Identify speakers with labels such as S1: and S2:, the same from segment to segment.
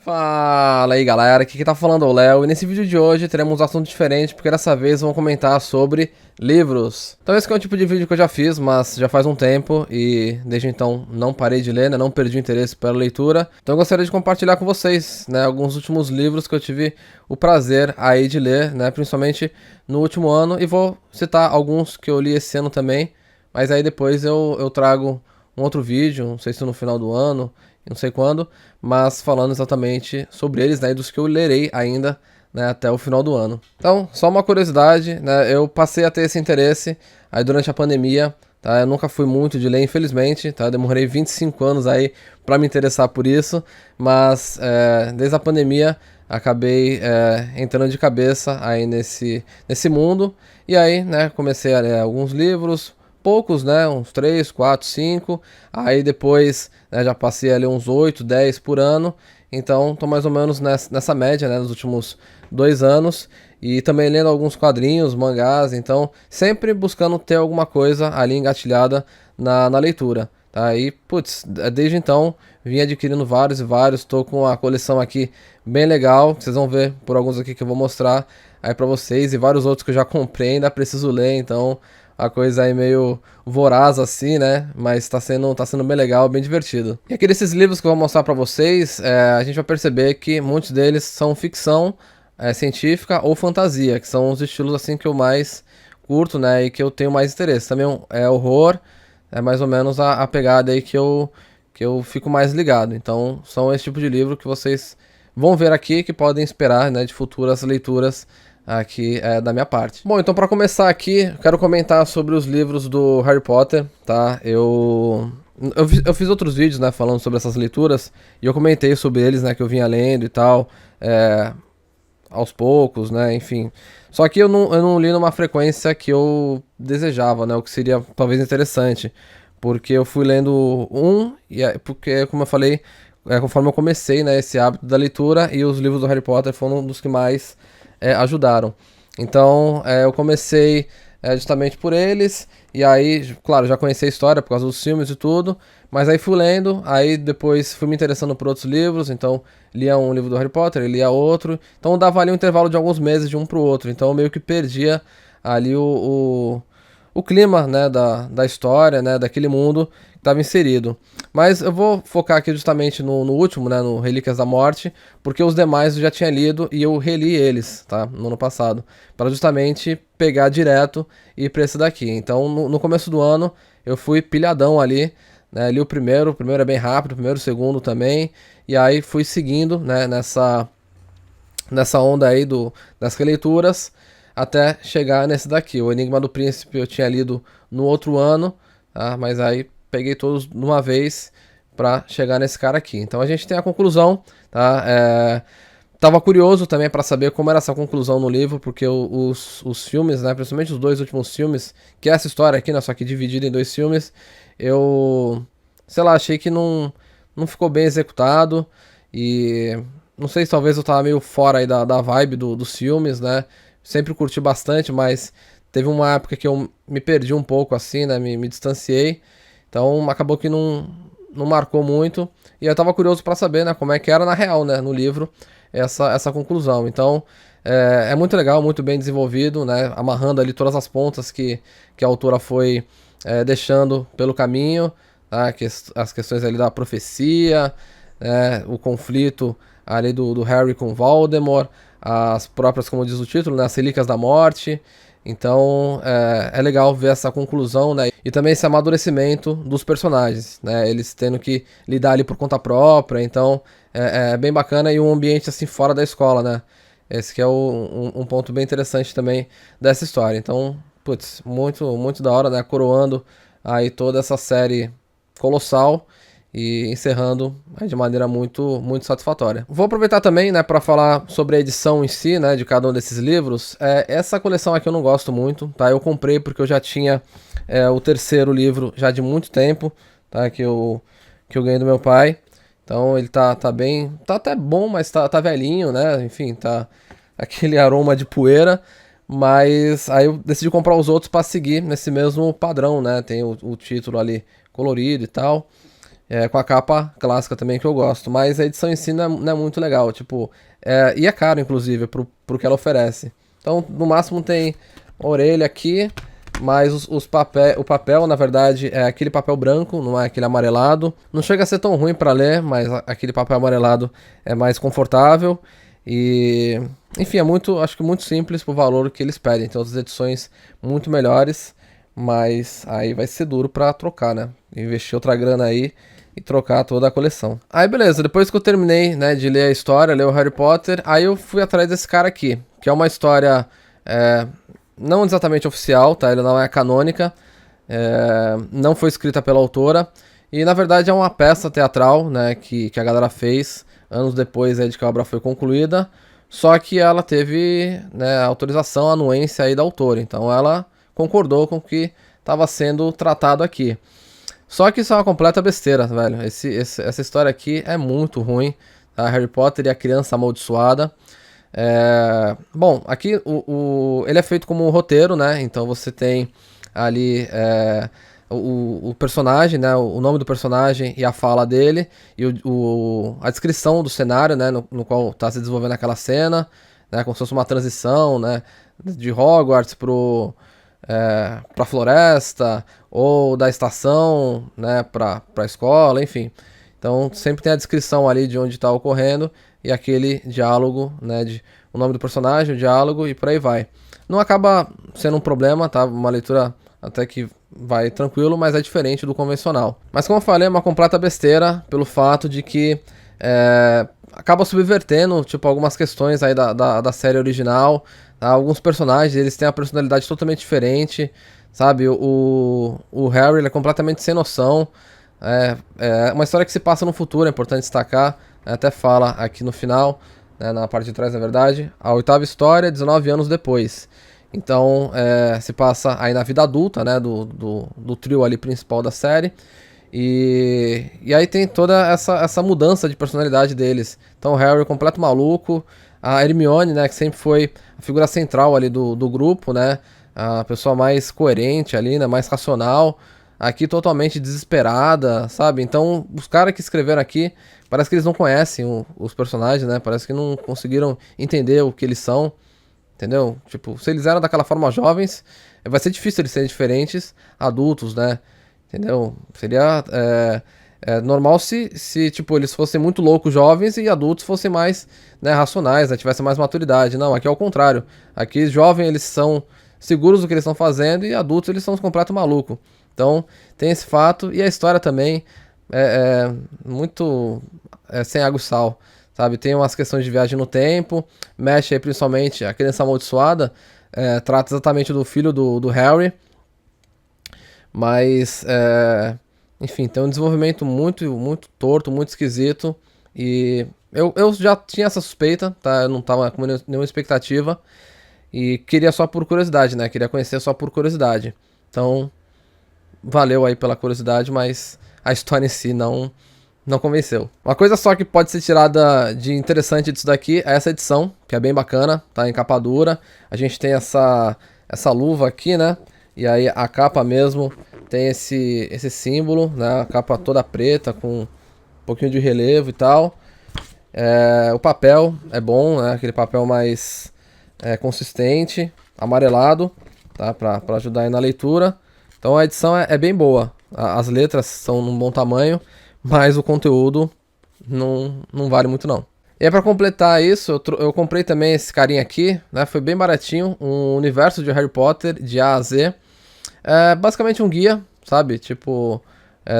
S1: Fala aí galera, aqui quem tá falando é o Léo e nesse vídeo de hoje teremos um assunto diferente porque dessa vez vamos comentar sobre livros. Então esse aqui é um tipo de vídeo que eu já fiz, mas já faz um tempo e desde então não parei de ler, né? Não perdi o interesse pela leitura. Então eu gostaria de compartilhar com vocês, né, alguns últimos livros que eu tive o prazer aí de ler, né, principalmente no último ano, e vou citar alguns que eu li esse ano também, mas aí depois eu trago um outro vídeo, não sei se no final do ano, não sei quando, mas falando exatamente sobre eles, né, e dos que eu lerei ainda, né, até o final do ano. Então, só uma curiosidade, né, eu passei a ter esse interesse aí durante a pandemia, tá, eu nunca fui muito de ler, infelizmente, tá, eu demorei 25 anos aí para me interessar por isso, mas desde a pandemia acabei entrando de cabeça aí nesse mundo, e aí, né, comecei a ler alguns livros, poucos, né, uns 3, 4, 5, aí depois, né, já passei ali uns 8, 10 por ano, então tô mais ou menos nessa média, né, nos últimos 2 anos, e também lendo alguns quadrinhos, mangás, então sempre buscando ter alguma coisa ali engatilhada na leitura, tá, e putz, desde então vim adquirindo vários e vários, tô com a coleção aqui bem legal, vocês vão ver por alguns aqui que eu vou mostrar aí pra vocês, e vários outros que eu já comprei, ainda preciso ler, então a coisa aí meio voraz assim, né? Mas tá sendo bem legal, bem divertido. E aqui desses livros que eu vou mostrar pra vocês, a gente vai perceber que muitos deles são ficção científica ou fantasia, que são os estilos assim que eu mais curto, né? E que eu tenho mais interesse. Também é horror, é mais ou menos a pegada aí que eu fico mais ligado. Então, são esse tipo de livro que vocês vão ver aqui, que podem esperar, né, de futuras leituras aqui da minha parte. Bom, então para começar aqui, eu quero comentar sobre os livros do Harry Potter, tá? Eu fiz outros vídeos, né, falando sobre essas leituras, e eu comentei sobre eles, né, que eu vinha lendo e tal, aos poucos, né, enfim. Só que eu não li numa frequência que eu desejava, né, o que seria talvez interessante, porque eu fui lendo porque, como eu falei, conforme eu comecei, né, esse hábito da leitura, e os livros do Harry Potter foram um dos que mais ajudaram. Então, eu comecei justamente por eles, e aí, claro, já conheci a história por causa dos filmes e tudo, mas aí fui lendo, aí depois fui me interessando por outros livros, então lia um livro do Harry Potter, lia outro, então dava ali um intervalo de alguns meses de um pro outro, então eu meio que perdia ali o clima, né, da história, né, daquele mundo que estava inserido. Mas eu vou focar aqui justamente no último, né, no Relíquias da Morte, porque os demais eu já tinha lido e eu reli eles, tá, no ano passado, para justamente pegar direto e ir pra esse daqui. Então, no começo do ano, eu fui pilhadão ali, né, li o primeiro é bem rápido, o primeiro, o segundo também, e aí fui seguindo, né, nessa onda aí das releituras, até chegar nesse daqui. O Enigma do Príncipe eu tinha lido no outro ano, tá? Mas aí peguei todos de uma vez para chegar nesse cara aqui. Então a gente tem a conclusão, tá? Tava curioso também para saber como era essa conclusão no livro, porque os filmes, né, principalmente os dois últimos filmes, que é essa história aqui, né, só que dividida em dois filmes, eu, sei lá, achei que não ficou bem executado e não sei se talvez eu tava meio fora aí da vibe dos filmes, né, sempre curti bastante, mas teve uma época que eu me perdi um pouco assim, né, me distanciei, então acabou que não marcou muito, e eu tava curioso para saber, né, como é que era na real, né, no livro, essa conclusão. Então, é muito legal, muito bem desenvolvido, né, amarrando ali todas as pontas que a autora foi deixando pelo caminho, tá, as questões ali da profecia, o conflito ali do Harry com Voldemort, as próprias, como diz o título, né, as Relíquias da Morte. Então é legal ver essa conclusão, né? E também esse amadurecimento dos personagens, né? Eles tendo que lidar ali por conta própria, então é bem bacana, e um ambiente assim fora da escola, né? Esse que é um ponto bem interessante também dessa história. Então, putz, muito, muito da hora, né? Coroando aí toda essa série colossal e encerrando de maneira muito, muito satisfatória. Vou aproveitar também, né, para falar sobre a edição em si, né, de cada um desses livros. Essa coleção aqui eu não gosto muito, tá? Eu comprei porque eu já tinha o terceiro livro já de muito tempo, tá? Que eu ganhei do meu pai. Então ele tá bem, tá até bom, mas tá velhinho, né? Enfim, tá aquele aroma de poeira. Mas aí eu decidi comprar os outros para seguir nesse mesmo padrão, né? Tem o título ali colorido e tal. com a capa clássica também que eu gosto, mas a edição em si não é muito legal, tipo, e é caro inclusive pro que ela oferece. Então, no máximo tem a orelha aqui, mas o papel, na verdade, é aquele papel branco, não é aquele amarelado. Não chega a ser tão ruim para ler, mas aquele papel amarelado é mais confortável. E, enfim, acho que muito simples pro valor que eles pedem. Tem outras edições muito melhores, mas aí vai ser duro para trocar, né? Investir outra grana aí e trocar toda a coleção. Aí beleza, depois que eu terminei, né, de ler a história, ler o Harry Potter, aí eu fui atrás desse cara aqui, que é uma história não exatamente oficial, tá? Ele não é canônica, não foi escrita pela autora, e na verdade é uma peça teatral, né, que a galera fez anos depois aí de que a obra foi concluída, só que ela teve, né, autorização, anuência aí da autora, então ela concordou com o que estava sendo tratado aqui. Só que isso é uma completa besteira, velho. Essa história aqui é muito ruim, tá? Harry Potter e a Criança Amaldiçoada. Bom, aqui ele é feito como um roteiro, né? Então você tem ali o personagem, né? O nome do personagem e a fala dele, e a descrição do cenário, né? No qual está se desenvolvendo aquela cena, né? Como se fosse uma transição, né? De Hogwarts pra floresta, ou da estação, né? Pra escola, enfim. Então sempre tem a descrição ali de onde está ocorrendo e aquele diálogo, né, o nome do personagem, o diálogo e por aí vai. Não acaba sendo um problema, tá? Uma leitura até que vai tranquilo, mas é diferente do convencional. Mas como eu falei, é uma completa besteira pelo fato de que acaba subvertendo, tipo, algumas questões aí da série original. Tá? Alguns personagens, eles têm a personalidade totalmente diferente, sabe? O Harry, ele é completamente sem noção. É uma história que se passa no futuro, é importante destacar. Até fala aqui no final, né, na parte de trás, na verdade. A oitava história, 19 anos depois. Então, se passa aí na vida adulta, né, do trio ali principal da série. E aí tem toda essa mudança de personalidade deles. Então, o Harry é completo maluco. A Hermione, né, que sempre foi a figura central ali do grupo, né, a pessoa mais coerente ali, né, mais racional. Aqui totalmente desesperada, sabe? Então, os caras que escreveram aqui, parece que eles não conhecem os personagens, né? Parece que não conseguiram entender o que eles são, entendeu? Tipo, se eles eram daquela forma jovens, vai ser difícil eles serem diferentes adultos, né? Entendeu? Seria normal se tipo, eles fossem muito loucos jovens e adultos fossem mais, né, racionais, né? Tivessem mais maturidade. Não, aqui é o contrário. Aqui, jovens, eles são seguros do que eles estão fazendo e adultos, eles são completo maluco. Então, tem esse fato, e a história também é muito sem água e sal, sabe? Tem umas questões de viagem no tempo, mexe aí principalmente a Criança Amaldiçoada, trata exatamente do filho do Harry, mas, enfim, tem um desenvolvimento muito, muito torto, muito esquisito, e eu já tinha essa suspeita, tá? Eu não tava com nenhuma expectativa, e queria só por curiosidade, né? Queria conhecer só por curiosidade. Então, valeu aí pela curiosidade, mas a história em si não convenceu. Uma coisa só que pode ser tirada de interessante disso daqui é essa edição, que é bem bacana, tá em capa dura. A gente tem essa luva aqui, né? E aí a capa mesmo tem esse símbolo, né? A capa toda preta com um pouquinho de relevo e tal. O papel é bom, né? Aquele papel mais consistente, amarelado, tá? Pra ajudar aí na leitura. Então a edição é bem boa. As letras são num bom tamanho, mas o conteúdo não vale muito não. E aí pra completar isso, eu comprei também esse carinha aqui, né? Foi bem baratinho, um universo de Harry Potter de A a Z. É basicamente um guia, sabe? Tipo,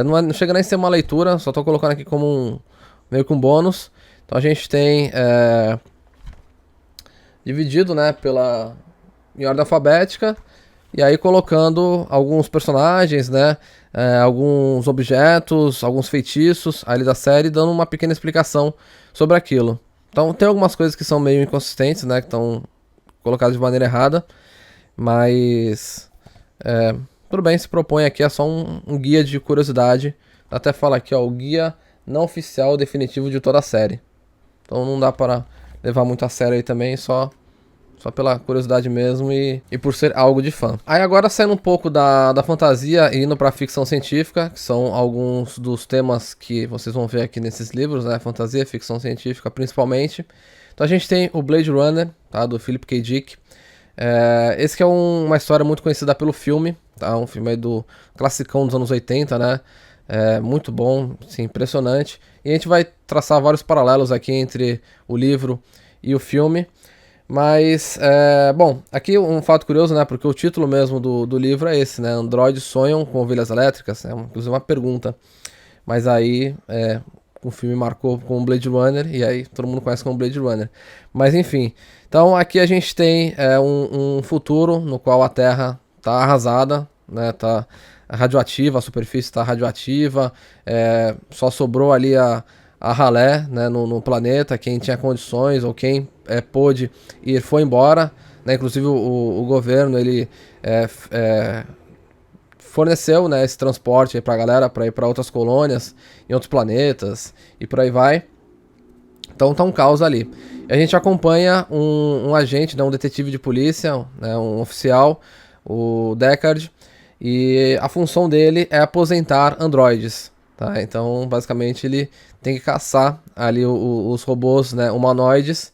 S1: não chega nem a ser uma leitura, só tô colocando aqui como meio que um bônus. Então a gente tem dividido, né, em ordem alfabética. E aí colocando alguns personagens, né, alguns objetos, alguns feitiços ali da série, dando uma pequena explicação sobre aquilo. Então tem algumas coisas que são meio inconsistentes, né, que estão colocadas de maneira errada, mas tudo bem, se propõe aqui, é só um guia de curiosidade. Até fala aqui, ó, o guia não oficial definitivo de toda a série. Então não dá para levar muito a sério aí também, só só pela curiosidade mesmo e por ser algo de fã. Aí agora saindo um pouco da fantasia e indo pra ficção científica, que são alguns dos temas que vocês vão ver aqui nesses livros, né? Fantasia, ficção científica principalmente. Então a gente tem o Blade Runner, tá? Do Philip K. Dick. Esse que é uma história muito conhecida pelo filme, tá? Um filme aí do classicão dos anos 80, né? Muito bom, sim, impressionante. E a gente vai traçar vários paralelos aqui entre o livro e o filme. Mas, bom, aqui um fato curioso, né? Porque o título mesmo do livro é esse, né? Androides sonham com ovelhas elétricas. Inclusive uma pergunta. Mas aí, o filme marcou com Blade Runner, e aí todo mundo conhece como Blade Runner. Mas enfim, então aqui a gente tem um futuro no qual a Terra tá arrasada, né? Tá radioativa, a superfície está radioativa, só sobrou ali a ralé, né, no planeta. Quem tinha condições ou quem pôde ir foi embora, né? Inclusive o governo ele forneceu, né, esse transporte para a galera para ir para outras colônias em outros planetas e por aí vai. Então tá um caos ali. E a gente acompanha um agente, né, um detetive de polícia, né, um oficial, o Deckard, e a função dele é aposentar androides. Tá? Então, basicamente, ele tem que caçar ali os robôs, né, humanoides.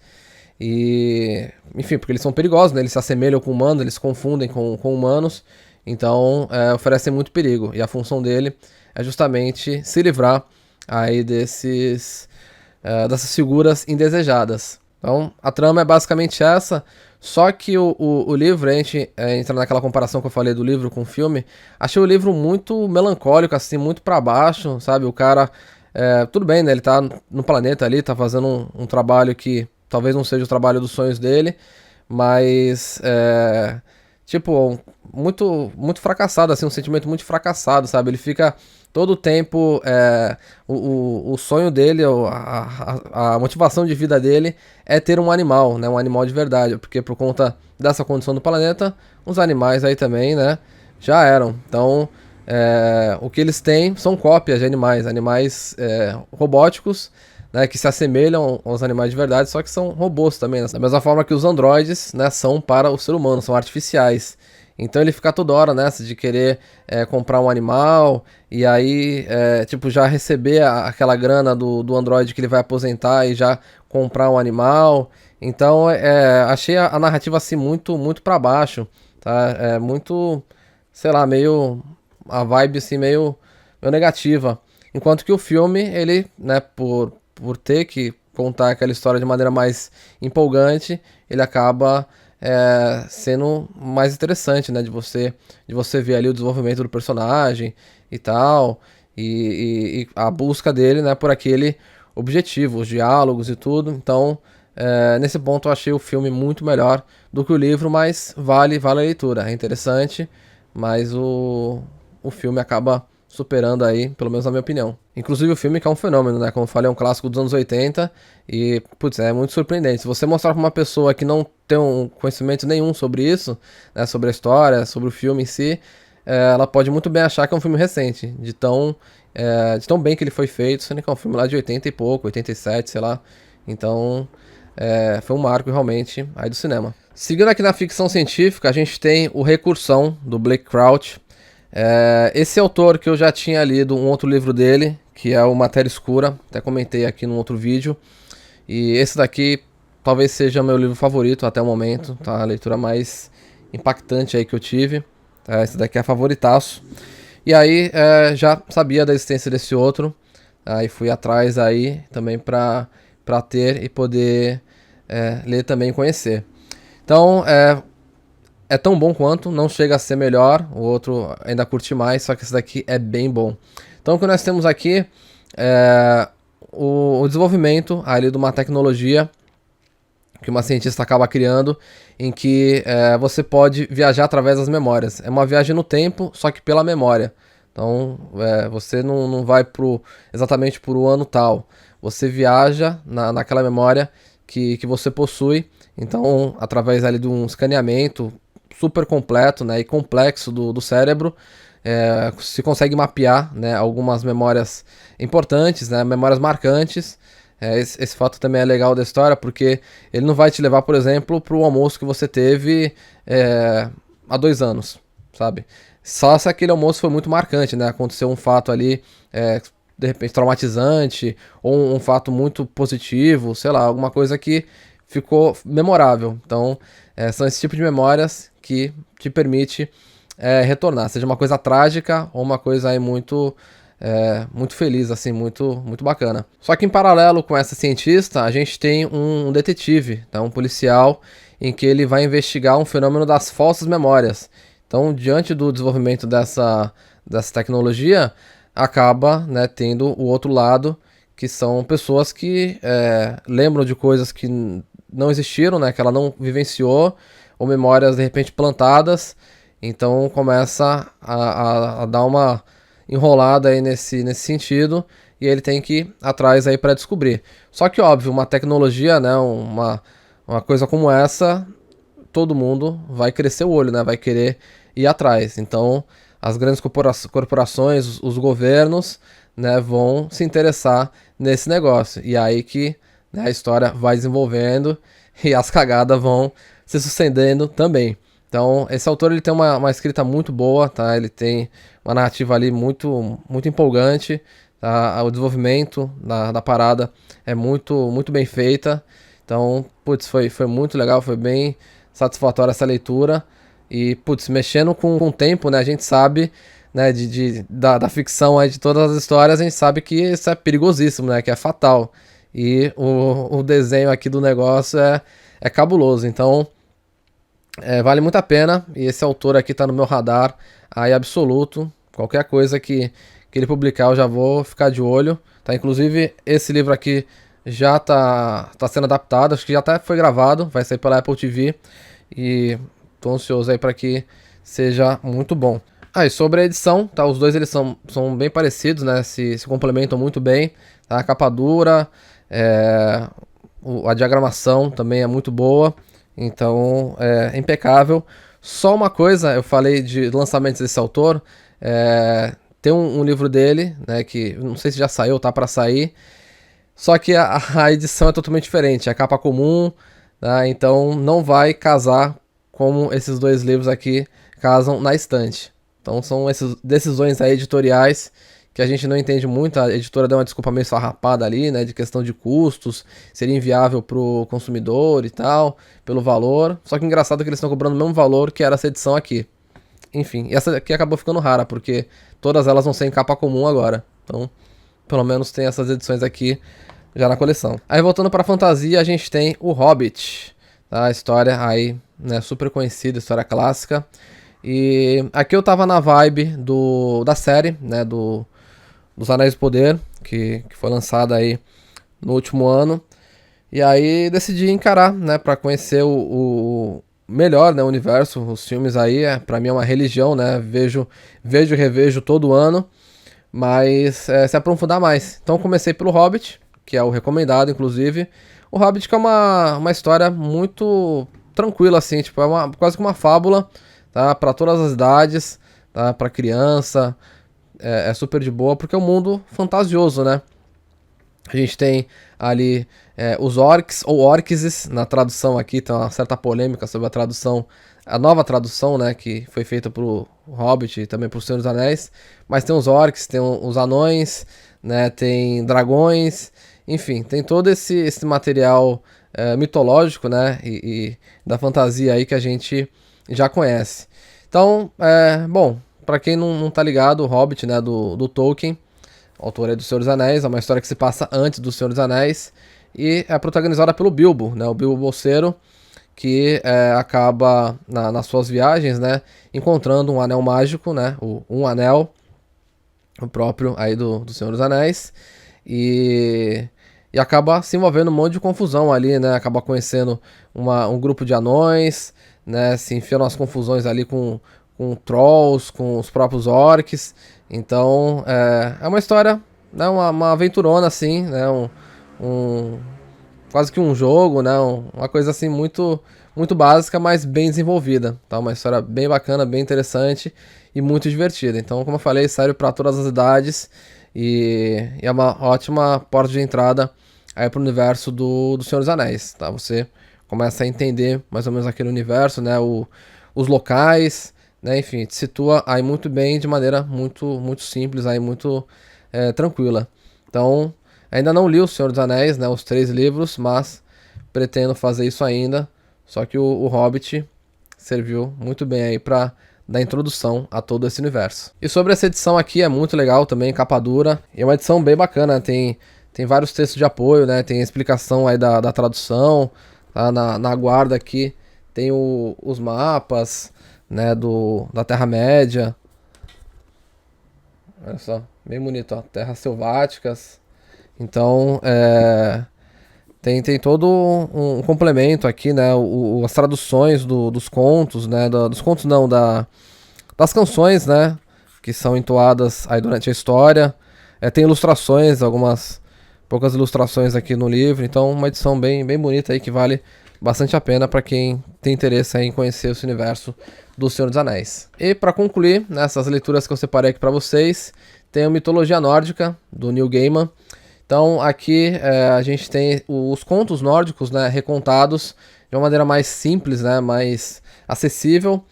S1: E, enfim, porque eles são perigosos, né? Eles se assemelham com humanos, eles se confundem com humanos. Então, oferecem muito perigo. E a função dele é justamente se livrar aí dessas figuras indesejadas. Então, a trama é basicamente essa. Só que o livro, a gente entra naquela comparação que eu falei do livro com o filme, achei o livro muito melancólico, assim, muito pra baixo, sabe? O cara, tudo bem, né? Ele tá no planeta ali, tá fazendo um trabalho que talvez não seja o trabalho dos sonhos dele, mas, tipo, muito, muito fracassado, assim, um sentimento muito fracassado, sabe? Ele fica todo o tempo, o sonho dele, a motivação de vida dele é ter um animal, né? Um animal de verdade, porque por conta dessa condição do planeta, os animais aí também, né? Já eram. Então, o que eles têm são cópias de animais robóticos, né, que se assemelham aos animais de verdade, só que são robôs também, né? Da mesma forma que os androides, né, são para o ser humano, são artificiais. Então ele fica toda hora nessa de querer comprar um animal e aí, tipo, já receber aquela grana do Android que ele vai aposentar e já comprar um animal. Então, achei a narrativa assim muito, muito para baixo, tá? Muito, sei lá, meio a vibe assim meio negativa. Enquanto que o filme, ele, né, por ter que contar aquela história de maneira mais empolgante, ele acaba sendo mais interessante, né, de você ver ali o desenvolvimento do personagem e tal, e a busca dele, né, por aquele objetivo, os diálogos e tudo. Então, nesse ponto eu achei o filme muito melhor do que o livro, mas vale a leitura, é interessante, mas o filme acaba superando aí, pelo menos na minha opinião. Inclusive o filme que é um fenômeno, né? Como eu falei, é um clássico dos anos 80 e, putz, é muito surpreendente. Se você mostrar pra uma pessoa que não tem um conhecimento nenhum sobre isso, né? Sobre a história, sobre o filme em si, ela pode muito bem achar que é um filme recente, de tão bem que ele foi feito, sendo que é um filme lá de 80 e pouco, 87, sei lá. Então, foi um marco realmente aí do cinema. Seguindo aqui na ficção científica, a gente tem o Recursão, do Blake Crouch. Esse autor que eu já tinha lido um outro livro dele, que é o Matéria Escura, até comentei aqui num outro vídeo, e esse daqui talvez seja meu livro favorito até o momento, tá? A leitura mais impactante aí que eu tive, tá? Esse daqui é favoritaço, e aí já sabia da existência desse outro, aí fui atrás aí também pra ter e poder ler também e conhecer. Então, é tão bom quanto, não chega a ser melhor, o outro ainda curti mais, só que esse daqui é bem bom. Então o que nós temos aqui é o desenvolvimento ali de uma tecnologia que uma cientista acaba criando, em que você pode viajar através das memórias. É uma viagem no tempo, só que pela memória. Então você não vai exatamente por um ano tal, você viaja naquela memória que você possui. Então, através ali de um escaneamento super completo, né, e complexo do cérebro, se consegue mapear, né, algumas memórias importantes, né, memórias marcantes, Esse fato também é legal da história, porque ele não vai te levar, por exemplo, pro almoço que você teve há 2 anos, sabe? Só se aquele almoço foi muito marcante, né? Aconteceu um fato ali, de repente, traumatizante, ou um fato muito positivo, sei lá, alguma coisa que ficou memorável. Então, são esse tipo de memórias que te permite retornar, seja uma coisa trágica ou uma coisa aí muito feliz, assim, muito bacana. Só que em paralelo com essa cientista, a gente tem um detetive, tá? Um policial, em que ele vai investigar um fenômeno das falsas memórias. Então, diante do desenvolvimento dessa tecnologia, acaba, né, tendo o outro lado, que são pessoas que lembram de coisas que não existiram, né, que ela não vivenciou, ou memórias de repente plantadas. Então começa a dar uma enrolada aí nesse sentido, e ele tem que ir atrás aí para descobrir. Só que óbvio, uma tecnologia, né, uma coisa como essa, todo mundo vai crescer o olho, né, vai querer ir atrás. Então as grandes corporações, os governos, né, vão se interessar nesse negócio. E aí que, né, a história vai desenvolvendo e as cagadas vão se sucedendo também. Então, esse autor ele tem uma escrita muito boa, tá? Ele tem uma narrativa ali muito empolgante, tá? O desenvolvimento da parada é muito bem feita. Então, putz, foi muito legal, foi bem satisfatória essa leitura. E, putz, mexendo com o tempo, né? A gente sabe, né, da ficção aí, de todas as histórias, a gente sabe que isso é perigosíssimo, né? Que é fatal. E o desenho aqui do negócio é cabuloso. Então, vale muito a pena, e esse autor aqui tá no meu radar aí absoluto. Qualquer coisa que ele publicar eu já vou ficar de olho, tá? Inclusive esse livro aqui já tá sendo adaptado, acho que já até foi gravado, vai sair pela Apple TV, e tô ansioso aí para que seja muito bom. E sobre a edição, tá? Os dois eles são bem parecidos, né? Se complementam muito bem, tá? A capa dura, a diagramação também é muito boa. Então, é impecável. Só uma coisa, eu falei de lançamentos desse autor. Tem um livro dele, né, que não sei se já saiu, tá para sair. Só que a edição é totalmente diferente, é capa comum, tá? Então não vai casar como esses dois livros aqui casam na estante. Então são essas decisões aí editoriais que a gente não entende muito. A editora deu uma desculpa meio farrapada ali, né, de questão de custos, seria inviável pro consumidor e tal, pelo valor. Só que engraçado que eles estão cobrando o mesmo valor que era essa edição aqui. Enfim, e essa aqui acabou ficando rara, porque todas elas vão ser em capa comum agora. Então, pelo menos tem essas edições aqui já na coleção. Aí voltando pra fantasia, a gente tem o Hobbit, tá? A história aí, né, super conhecida, história clássica. E aqui eu tava na vibe da série, né, dos Anéis do Poder, que foi lançada aí no último ano. E aí decidi encarar, né, pra conhecer o melhor, né, o universo, os filmes aí, pra mim é uma religião, né, vejo e revejo todo ano, mas se aprofundar mais. Então comecei pelo Hobbit, que é o recomendado, inclusive. O Hobbit que é uma história muito tranquila, assim, tipo, quase que uma fábula, tá, pra todas as idades, tá, pra criança, é super de boa, porque é um mundo fantasioso, né? A gente tem ali os orcs, ou orcs, na tradução aqui, tem uma certa polêmica sobre a tradução, a nova tradução, né, que foi feita pro Hobbit e também pro Senhor dos Anéis, mas tem os orcs, tem os anões, né, tem dragões, enfim, tem todo esse material mitológico, né, e da fantasia aí que a gente já conhece. Então, bom, pra quem não tá ligado, o Hobbit, né, do Tolkien, autor aí do Senhor dos Anéis, é uma história que se passa antes do Senhor dos Anéis, e é protagonizada pelo Bilbo, né, o Bilbo Bolseiro, que acaba nas suas viagens, né, encontrando um anel mágico, né, um anel, o próprio aí do Senhor dos Anéis, e acaba se envolvendo um monte de confusão ali, né, acaba conhecendo um grupo de anões, né, se enfia nas confusões ali com trolls, com os próprios orcs. Então é uma história, né, uma aventurona assim, né, quase que um jogo, né, uma coisa assim muito básica, mas bem desenvolvida, tá? Uma história bem bacana, bem interessante e muito divertida. Então, como eu falei, serve para todas as idades e é uma ótima porta de entrada aí pro universo do Senhor dos Anéis, tá? Você começa a entender mais ou menos aquele universo, né? Os locais, né? Enfim, te situa aí muito bem, de maneira muito simples, aí muito tranquila. Então, ainda não li o Senhor dos Anéis, né? Os 3 livros, mas pretendo fazer isso ainda. Só que o Hobbit serviu muito bem aí pra dar introdução a todo esse universo. E sobre essa edição aqui, é muito legal também, capa dura. E é uma edição bem bacana, tem vários textos de apoio, né? Tem explicação aí da tradução, tá? Na guarda aqui tem os mapas, né? Da Terra-média. Olha só, bem bonito, ó. Terras selváticas. Então, tem todo um complemento aqui, né? As traduções dos contos, né? Dos contos não, das canções, né? Que são entoadas aí durante a história. Tem ilustrações, algumas poucas ilustrações aqui no livro. Então, uma edição bem bonita aí que vale bastante a pena para quem tem interesse em conhecer esse universo do Senhor dos Anéis. E para concluir, nessas leituras que eu separei aqui para vocês, tem a Mitologia Nórdica, do Neil Gaiman. Então aqui a gente tem os contos nórdicos, né, recontados de uma maneira mais simples, né, mais acessível.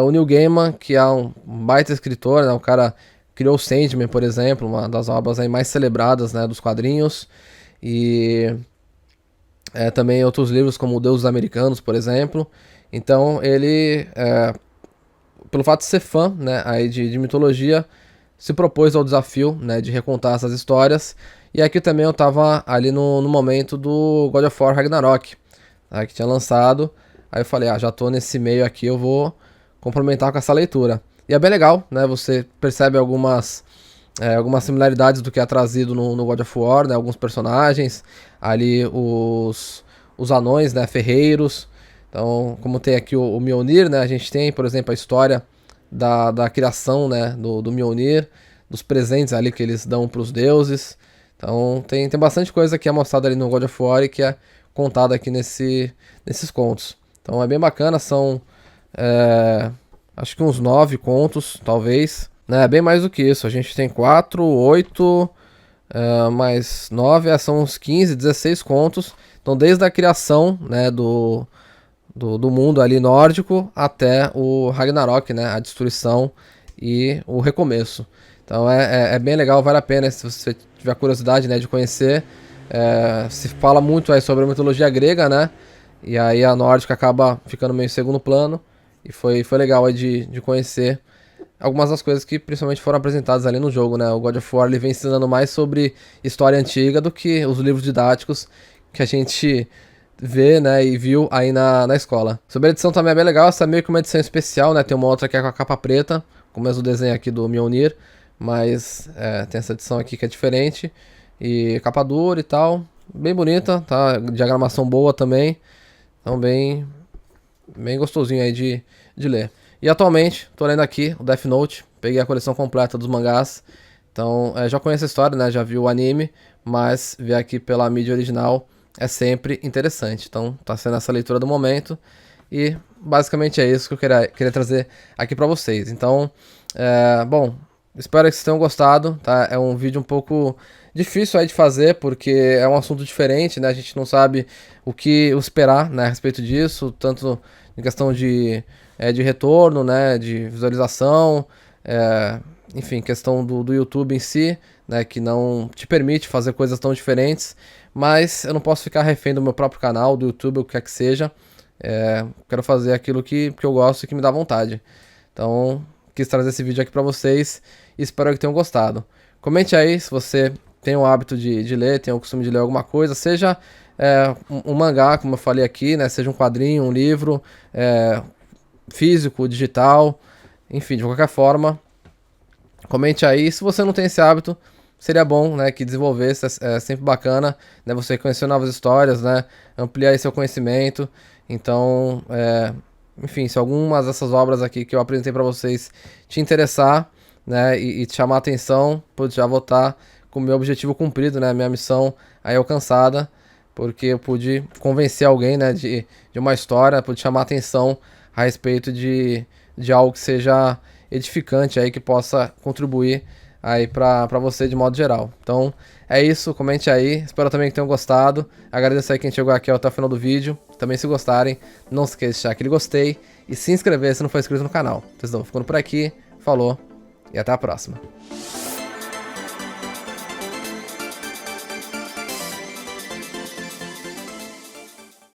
S1: O Neil Gaiman, que é um baita escritor, né, o cara criou Sandman, por exemplo, uma das obras aí mais celebradas, né, dos quadrinhos. E também outros livros como Deuses Americanos, por exemplo. Então ele, pelo fato de ser fã, né, aí de mitologia, se propôs ao desafio, né, de recontar essas histórias. E aqui também eu tava ali no momento do God of War Ragnarok, tá, que tinha lançado. Aí eu falei, já tô nesse meio aqui, eu vou complementar com essa leitura. E é bem legal, né, você percebe algumas similaridades do que é trazido no God of War, né, alguns personagens, ali os anões, né, ferreiros. Então, como tem aqui o Mjolnir, né, a gente tem, por exemplo, a história da criação, né, do Mjolnir, dos presentes ali que eles dão para os deuses. Então tem bastante coisa que é mostrada ali no God of War e que é contada aqui nesses contos. Então é bem bacana, são acho que uns 9 contos, talvez. Né, bem mais do que isso, a gente tem 4, 8, mais 9, são uns 15, 16 contos. Então desde a criação, né, do mundo ali nórdico até o Ragnarok, né, a destruição e o recomeço. Então é bem legal, vale a pena se você tiver curiosidade, né, de conhecer. Se fala muito aí sobre a mitologia grega, né, e aí a nórdica acaba ficando meio em segundo plano. E foi legal aí de conhecer algumas das coisas que principalmente foram apresentadas ali no jogo, né. O God of War ele vem ensinando mais sobre história antiga do que os livros didáticos que a gente vê, né, e viu aí na escola. Sobre a edição também é bem legal, essa é meio que uma edição especial, né, tem uma outra que é com a capa preta, com o mesmo desenho aqui do Mjolnir, mas tem essa edição aqui que é diferente, e capa dura e tal, bem bonita, tá, diagramação boa também, então bem gostosinho aí de ler. E atualmente, tô lendo aqui o Death Note, peguei a coleção completa dos mangás, então já conheço a história, né, já vi o anime, mas ver aqui pela mídia original é sempre interessante. Então tá sendo essa leitura do momento e basicamente é isso que eu queria trazer aqui pra vocês. Então, bom, espero que vocês tenham gostado, tá? É um vídeo um pouco difícil aí de fazer porque é um assunto diferente, né? A gente não sabe o que esperar, né, a respeito disso, tanto em questão de retorno, né, de visualização, enfim, questão do YouTube em si, né, que não te permite fazer coisas tão diferentes, mas eu não posso ficar refém do meu próprio canal, do YouTube, o que quer que seja. Quero fazer aquilo que eu gosto e que me dá vontade. Então, quis trazer esse vídeo aqui pra vocês e espero que tenham gostado. Comente aí se você tem o hábito de ler, tem o costume de ler alguma coisa, seja um mangá, como eu falei aqui, né, seja um quadrinho, um livro, físico, digital, enfim, de qualquer forma, comente aí. Se você não tem esse hábito, seria bom, né, que desenvolvesse, é sempre bacana, né, você conhecer novas histórias, né, ampliar aí seu conhecimento. Então, enfim, se algumas dessas obras aqui que eu apresentei para vocês te interessar, né, e te chamar a atenção, já vou estar com o meu objetivo cumprido, né, minha missão aí alcançada, porque eu pude convencer alguém, né, de uma história, pude chamar a atenção a respeito de algo que seja edificante aí, que possa contribuir aí pra você de modo geral. Então é isso, comente aí, espero também que tenham gostado, agradeço aí quem chegou aqui até o final do vídeo, também se gostarem, não se esqueça de deixar aquele gostei e se inscrever se não for inscrito no canal. Vocês estão ficando por aqui, falou e até a próxima.